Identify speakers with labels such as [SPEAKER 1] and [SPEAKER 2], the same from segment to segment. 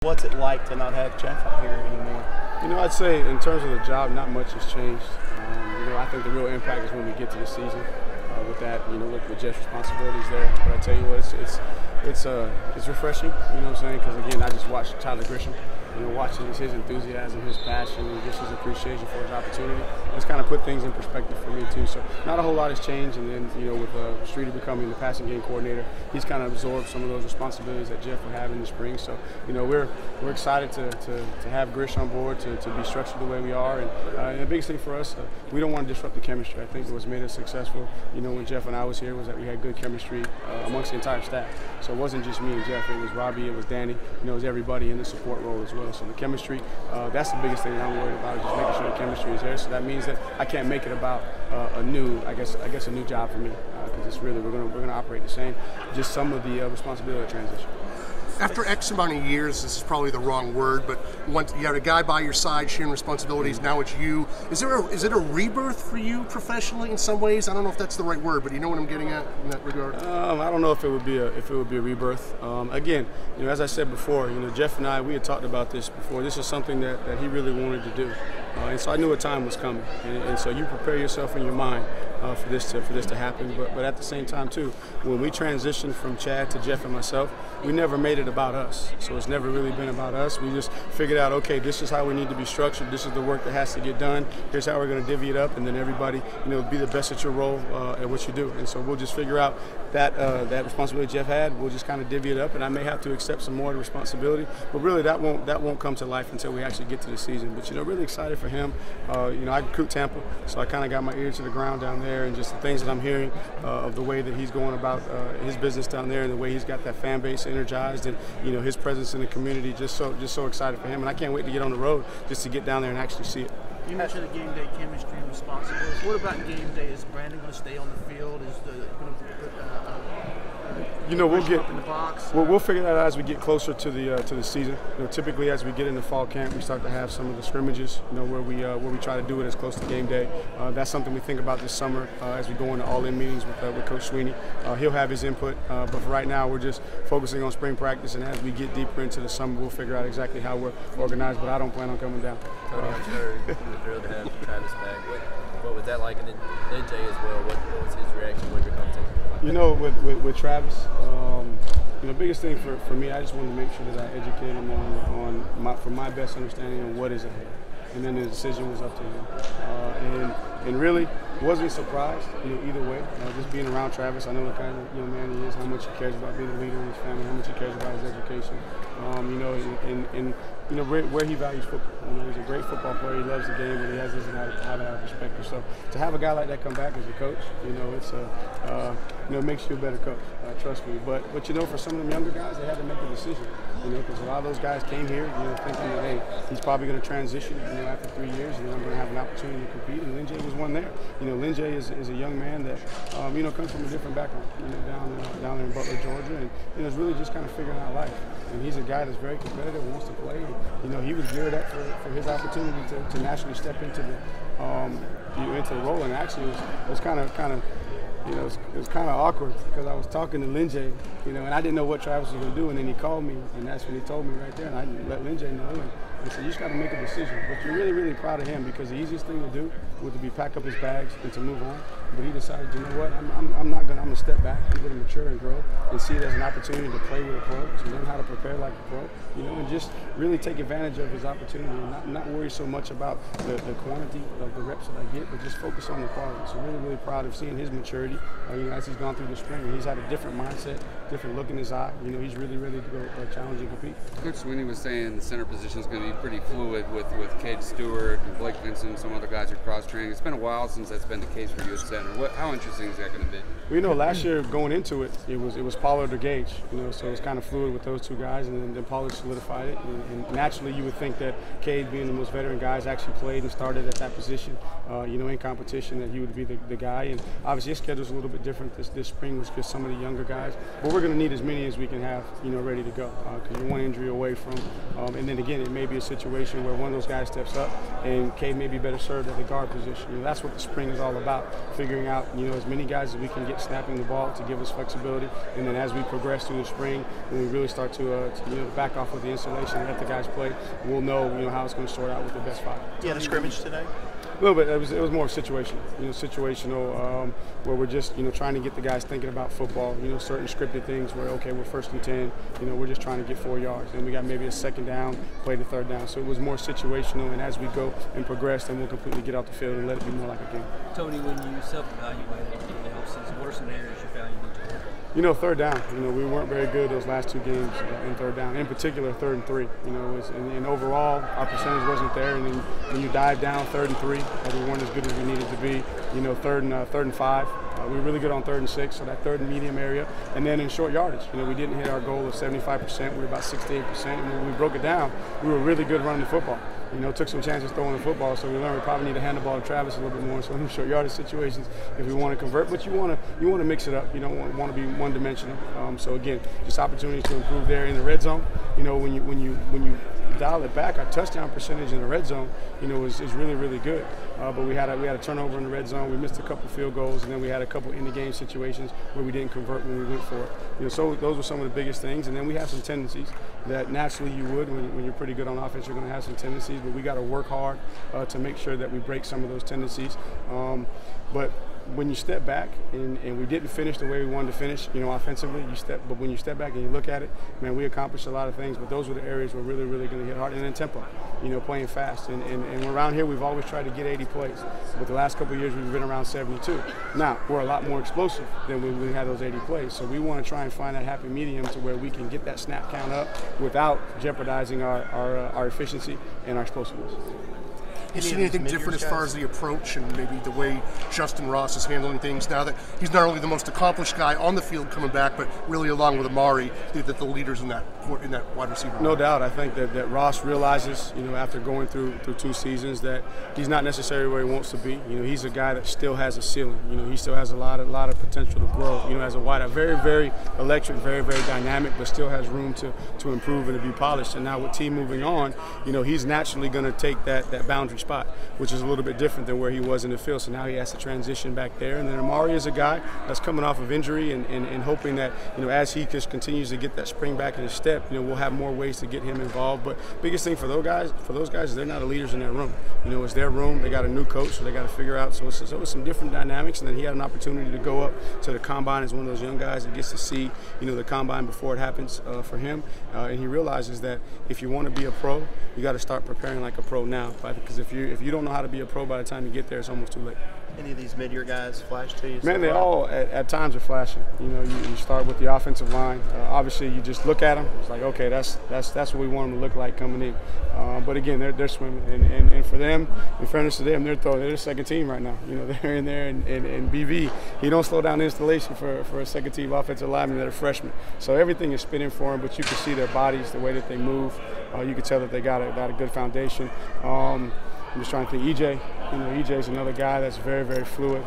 [SPEAKER 1] What's it like to not have Jeff out here anymore?
[SPEAKER 2] You know, I'd say in terms of the job, not much has changed. You know, I think the real impact is when we get to the season. With that, you know, with Jeff's responsibilities there. But I tell you what, it's refreshing. You know what I'm saying? Because again, I just watched Tyler Grisham. You know, watching his enthusiasm, his passion, and just his appreciation for his opportunity. It's kind of put things in perspective for me too. So not a whole lot has changed. And then, you know, with Streeter becoming the passing game coordinator, he's kind of absorbed some of those responsibilities that Jeff would have in the spring. So, you know, we're excited to have Grish on board, to be structured the way we are. And the biggest thing for us, we don't want to disrupt the chemistry. I think what's made us successful, you know, when Jeff and I was here, was that we had good chemistry amongst the entire staff. So it wasn't just me and Jeff. It was Robbie, it was Danny, you know, it was everybody in the support role as well. So the chemistry, that's the biggest thing that I'm worried about, is just making sure the chemistry is there. So that means that I can't make it about a new job for me, because it's really, we're gonna operate the same. Just some of the responsibility transition.
[SPEAKER 3] After X amount of years, this is probably the wrong word, but once you had a guy by your side sharing responsibilities, now it's you. Is it a rebirth for you professionally in some ways? I don't know if that's the right word, but you know what I'm getting at in that regard.
[SPEAKER 2] I don't know if it would be a rebirth. Again, you know, as I said before, you know, Jeff and I, we had talked about this before. This is something that he really wanted to do, and so I knew a time was coming. And so you prepare yourself in your mind for this to happen. But at the same time too, when we transitioned from Chad to Jeff and myself, we never made it about us. So it's never really been about us. We just figured out, okay, this is how we need to be structured. This is the work that has to get done. Here's how we're going to divvy it up, and then everybody, you know, be the best at your role at what you do. And so we'll just figure out that responsibility Jeff had. We'll just kind of divvy it up, and I may have to accept some more of the responsibility. But really, that won't come to life until we actually get to the season. But you know, really excited for him. You know, I recruit Tampa, so I kind of got my ear to the ground down there, and just the things that I'm hearing of the way that he's going about his business down there, and the way he's got that fan base energized, and you know, his presence in the community. Just so excited for him, and I can't wait to get on the road just to get down there and actually see it.
[SPEAKER 4] You mentioned the game day chemistry and responsibilities. What about game day? Is Brandon going to stay on the field? Is the
[SPEAKER 2] you know, we'll get
[SPEAKER 4] in the box?
[SPEAKER 2] We'll figure that out as we get closer to the season. You know, typically as we get into fall camp, we start to have some of the scrimmages, you know, where we try to do it as close to game day. That's something we think about this summer as we go into all-in meetings with Coach Sweeney. He'll have his input, but for right now we're just focusing on spring practice, and as we get deeper into the summer, we'll figure out exactly how we're organized. But I don't plan on coming down.
[SPEAKER 5] Tony, I'm sure you were thrilled to have Travis back. What was that like? And then Jay as well. What was his reaction? What was your conversation?
[SPEAKER 2] You know, with Travis, you know, the biggest thing for me, I just wanted to make sure that I educate him for my best understanding of what is ahead. And then the decision was up to him. And really wasn't surprised, you know, either way. Just being around Travis, I know what kind of young man he is, how much he cares about being a leader in his family, how much he cares about his education. You know, and you know where he values football. You know, he's a great football player. He loves the game, but he has this out of perspective. So to have a guy like that come back as a coach, you know, it's you know, it makes you a better coach. Trust me. But you know, for some of them younger guys, they had to make a decision. You know, because a lot of those guys came here, you know, thinking that, hey, he's probably going to transition, you know, after 3 years, and then I'm going to have an opportunity to compete. And Lin Jay was one there. You know, Lin Jay is a young man that, you know, comes from a different background, you know, down there in Butler, Georgia, and you know, is really just kind of figuring out life. And he's a guy that's very competitive, wants to play. You know, he was geared up for his opportunity to nationally step into the role. And actually, it was kind of. You know, it was kind of awkward because I was talking to Lin Jay, you know, and I didn't know what Travis was going to do, and then he called me, and that's when he told me right there, and I let Lin Jay know, and said, you just got to make a decision. But you're really, really proud of him, because the easiest thing to do was to be pack up his bags and to move on. But he decided, you know what, I'm going to step back, I'm going to mature and grow and see it as an opportunity to play with a pro, to learn how to prepare like a pro, you know, and just really take advantage of his opportunity and not worry so much about the quantity of the reps that I get, but just focus on the quality. So really, really proud of seeing his maturity, you know, as he's gone through the spring. He's had a different mindset, different look in his eye. You know, he's really ready to go challenge and compete.
[SPEAKER 6] Coach Sweeney was saying the center position is going to be pretty fluid with Cade Stewart and Blake Vincent and some other guys who are cross-training. It's been a while since that's been the case for you at center. How interesting is that going to be?
[SPEAKER 2] Well, you know, last year going into it, it was Pollard or Gage. You know, so it was kind of fluid with those two guys, and then Pollard solidified it. And naturally, you would think that Cade, being the most veteran guys, actually played and started at that position. You know, in competition, that he would be the guy. And obviously, his schedule's a little bit different this spring, was just some of the younger guys. But we're going to need as many as we can have, ready to go, because you're one injury away from. And then again, it may be a situation where one of those guys steps up, and Cade may be better served at the guard position. That's what the spring is all about, figuring out as many guys as we can get snapping the ball to give us flexibility. And then as we progress through the spring, when we really start to back off with the installation and let the guys play, we'll know how it's going to sort out with the best five.
[SPEAKER 1] You had a scrimmage today?
[SPEAKER 2] A little bit. It was more situational, where we're just, trying to get the guys thinking about football, certain scripted things where, okay, we're 1st and 10, we're just trying to get 4 yards. And we got maybe a 2nd down, play the 3rd down. So it was more situational, and as we go and progress, then we'll completely get off the field and let it be more like a game.
[SPEAKER 5] Tony, when you self-evaluated in the offseason, what are some areas you found you need to work on?
[SPEAKER 2] 3rd down. We weren't very good those last 2 games in 3rd down. In particular, 3rd and 3. And overall, our percentage wasn't there. And then when you dive down 3rd and 3, we weren't as good as we needed to be. 3rd and 5. We were really good on 3rd and 6, so that 3rd and medium area. And then in short yardage, we didn't hit our goal of 75%. We were about 68%. And when we broke it down, we were really good running the football. Took some chances throwing the football, so we learned we probably need to hand the ball to Travis a little bit more. So in them short yardage situations, if we want to convert, but you want to mix it up. You don't want to be one-dimensional. So again, just opportunities to improve there in the red zone. When you dial it back, our touchdown percentage in the red zone, is really, really good. But we had a turnover in the red zone. We missed a couple field goals, and then we had a couple in-the-game situations where we didn't convert when we went for it. So those were some of the biggest things. And then we have some tendencies that naturally you would when you're pretty good on offense. You're going to have some tendencies, but we got to work hard to make sure that we break some of those tendencies. But when you step back and we didn't finish the way we wanted to finish, offensively, but when you step back and you look at it, man, we accomplished a lot of things, but those were the areas we're really, really going to hit hard. And then tempo, playing fast. And around here, we've always tried to get 80 plays. But the last couple of years, we've been around 72. Now, we're a lot more explosive than when we had those 80 plays. So we want to try and find that happy medium to where we can get that snap count up without jeopardizing our efficiency and our explosiveness.
[SPEAKER 3] You see anything different as far as the approach and maybe the way Justin Ross is handling things now that he's not only the most accomplished guy on the field coming back, but really along with Amari, that the leaders in that wide receiver?
[SPEAKER 2] No doubt. I think that Ross realizes, after going through 2 seasons, that he's not necessarily where he wants to be. He's a guy that still has a ceiling. He still has a lot of potential to grow. As a wideout, very, very electric, very, very dynamic, but still has room to improve and to be polished. And now with T moving on, he's naturally going to take that boundary spot, which is a little bit different than where he was in the field. So now he has to transition back there. And then Amari is a guy that's coming off of injury and hoping that, as he just continues to get that spring back in his step, we'll have more ways to get him involved. But biggest thing for those guys is they're not the leaders in that room. It's their room. They got a new coach, so they got to figure out. So it's some different dynamics. And then he had an opportunity to go up to the combine as one of those young guys that gets to see, the combine before it happens for him. And he realizes that if you want to be a pro, you got to start preparing like a pro now. Because if you don't know how to be a pro by the time you get there, it's almost too late.
[SPEAKER 1] Any of these mid-year guys flash to you?
[SPEAKER 2] Man, they all at times are flashing. You start with the offensive line. Obviously, you just look at them. It's like, okay, that's what we want them to look like coming in. But again, they're swimming, and for them, in fairness to them, they're the second team right now. They're in there, and BV, he don't slow down the installation for a second team offensive lineman that are freshmen. So everything is spinning for them, but you can see their bodies, the way that they move. You can tell that they got a good foundation. I'm just trying to think. EJ, EJ's another guy that's very, very fluid.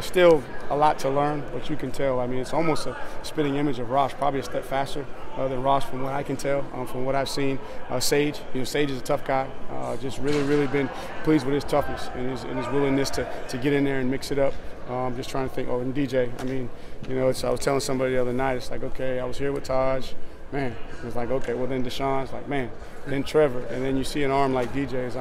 [SPEAKER 2] Still a lot to learn, but you can tell. It's almost a spitting image of Ross, probably a step faster than Ross from what I can tell, from what I've seen. Sage, Sage is a tough guy. Just really, really been pleased with his toughness and his willingness to get in there and mix it up. Just trying to think. Oh, and DJ. I was telling somebody the other night. It's like, okay, I was here with Taj. Man, it's like, okay, well then Deshaun's like, man, then Trevor, and then you see an arm like DJ's.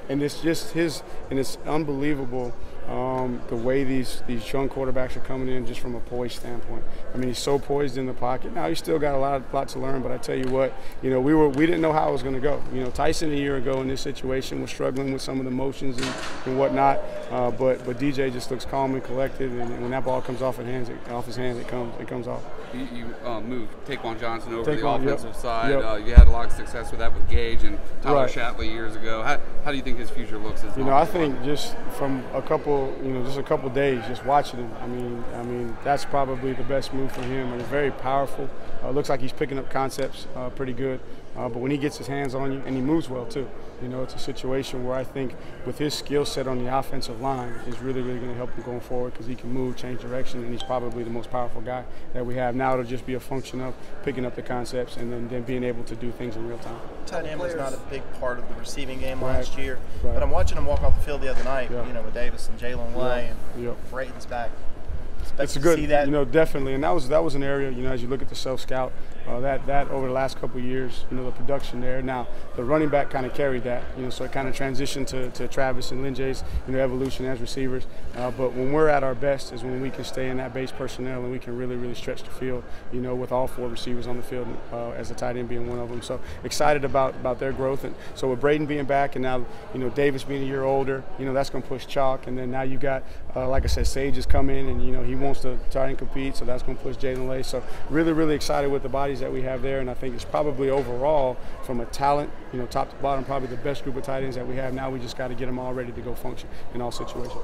[SPEAKER 2] It's just it's unbelievable the way these young quarterbacks are coming in just from a poise standpoint. He's so poised in the pocket. Now he's still got a lot to learn, but I tell you what, we didn't know how it was going to go. Tyson a year ago in this situation was struggling with some of the motions and whatnot, but DJ just looks calm and collected, and when that ball comes off his hands, it comes off.
[SPEAKER 6] You moved Taquan Johnson over to the
[SPEAKER 2] Taquan,
[SPEAKER 6] offensive side.
[SPEAKER 2] Yep.
[SPEAKER 6] You had a lot of success with that with Gage and Tyler
[SPEAKER 2] Right.
[SPEAKER 6] Shatley years ago. How do you think his future looks as
[SPEAKER 2] I think just from a couple days, just watching him, that's probably the best move for him. Very powerful. Looks like he's picking up concepts pretty good. but when he gets his hands on you, and he moves well too, you know, it's a situation where I think with his skill set on the offensive line is really, really going to help him going forward because he can move, change direction, and he's probably the most powerful guy that we have. Now it'll just be a function of picking up the concepts and then being able to do things in real time.
[SPEAKER 1] Tight end was not a big part of the receiving game
[SPEAKER 2] Right.
[SPEAKER 1] last year,
[SPEAKER 2] Right.
[SPEAKER 1] but I'm watching him walk off the field the other night,
[SPEAKER 2] Yeah.
[SPEAKER 1] you know, with Davis and Jalen Way
[SPEAKER 2] Yeah.
[SPEAKER 1] and Brayton's back. Expect
[SPEAKER 2] It's a
[SPEAKER 1] to
[SPEAKER 2] good,
[SPEAKER 1] see that.
[SPEAKER 2] you know, definitely, and that was an area, you know, as you look at the self-scout, that over the last couple of years, you know, the production there. Now, the running back kind of carried that, you know, so it kind of transitioned to Travis and Linjay's, you know, evolution as receivers. But when we're at our best is when we can stay in that base personnel and we can really, really stretch the field, you know, with all 4 receivers on the field, as a tight end being one of them. So excited about their growth. And so with Braden being back and now, you know, Davis being a year older, you know, that's going to push chalk. And then now you got, like I said, Sage has come in and, you know, he wants to try and compete, so that's going to push Jalen Lay. So really, really excited with the bodies that we have there, and I think it's probably overall from a talent, you know, top to bottom, probably the best group of tight ends that we have. Now we just got to get them all ready to go function in all situations.